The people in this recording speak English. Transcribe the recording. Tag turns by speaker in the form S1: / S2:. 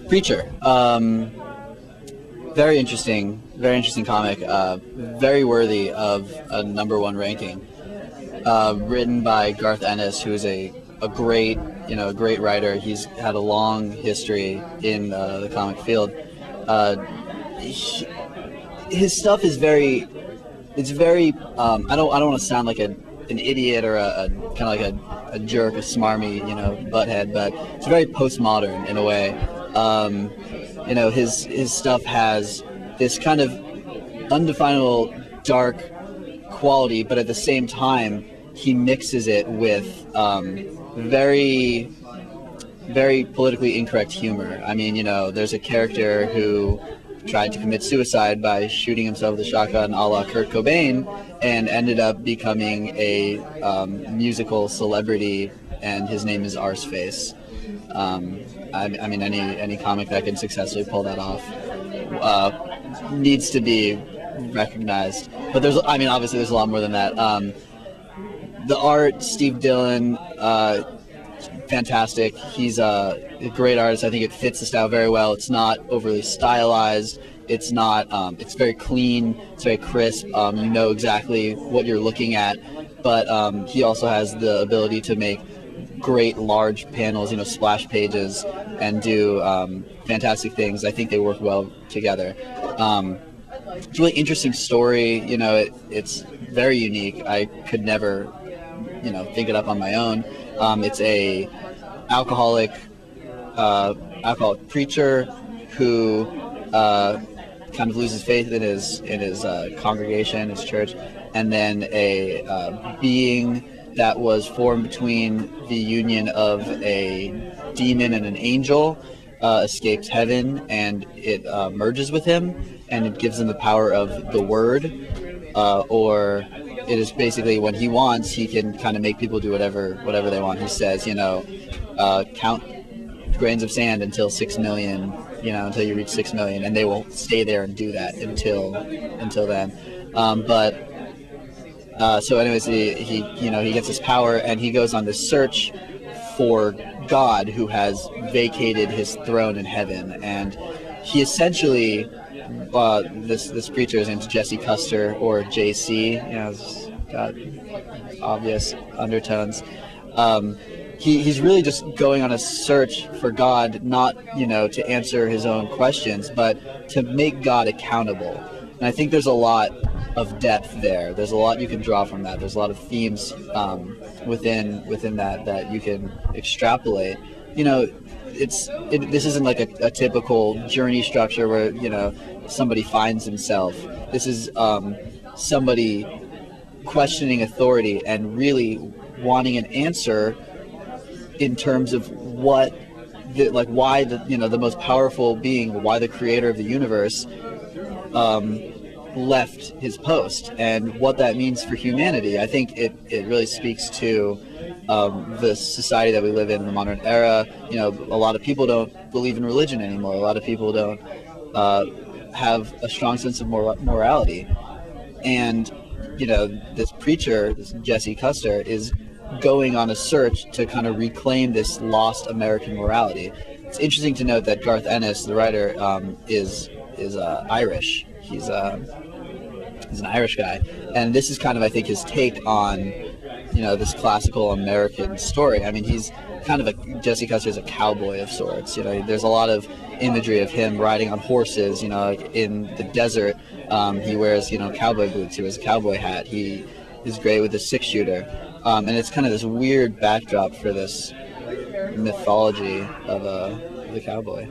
S1: Preacher. Very interesting comic. Very worthy of a #1 ranking. Written by Garth Ennis, who is a great a great writer. He's had a long history in the comic field. He, his stuff is very it's very I don't want to sound like an idiot or a kind of like a jerk, a smarmy butthead, but it's very postmodern in a way. His stuff has this kind of undefinable dark quality, but at the same time he mixes it with very very politically incorrect humor. I mean, there's a character who tried to commit suicide by shooting himself with a shotgun a la Kurt Cobain and ended up becoming a musical celebrity, and his name is Arseface. I mean, any comic that can successfully pull that off needs to be recognized. But obviously there's a lot more than that. The art, Steve Dillon, fantastic. He's a great artist. I think it fits the style very well. It's not overly stylized. It's not. It's very clean. It's very crisp. You know exactly what you're looking at. But he also has the ability to make great large panels, splash pages, and do fantastic things. I think they work well together. It's a really interesting story. It's very unique. I could never, think it up on my own. It's a alcoholic preacher who kind of loses faith in his congregation, his church, and then a being that was formed between the union of a demon and an angel escapes heaven, and it merges with him, and it gives him the power of the word, or it is basically when he wants, he can kind of make people do whatever they want. He says, count grains of sand until 6 million, until you reach 6 million, and they will stay there and do that until then. So anyways, he gets his power, and he goes on this search for God, who has vacated his throne in heaven, and he essentially this preacher, his name's Jesse Custer, or JC. It's got obvious undertones. He's really just going on a search for God, not to answer his own questions, but to make God accountable. And I think there's a lot of depth there. There's a lot you can draw from that. There's a lot of themes within that you can extrapolate. This isn't like a typical journey structure where somebody finds himself. This is somebody questioning authority and really wanting an answer in terms of why the most powerful being, why the creator of the universe left his post, and what that means for humanity. I think it really speaks to the society that we live in the modern era. A lot of people don't believe in religion anymore. A lot of people don't have a strong sense of morality. And this preacher, this Jesse Custer, is going on a search to kind of reclaim this lost American morality. It's interesting to note that Garth Ennis, the writer, is Irish. He's an Irish guy, and this is kind of, I think, his take on this classical American story. I mean, he's kind of Jesse Custer is a cowboy of sorts. There's a lot of imagery of him riding on horses. In the desert, he wears cowboy boots. He wears a cowboy hat. He is great with a 6-shooter, and it's kind of this weird backdrop for this mythology of the cowboy.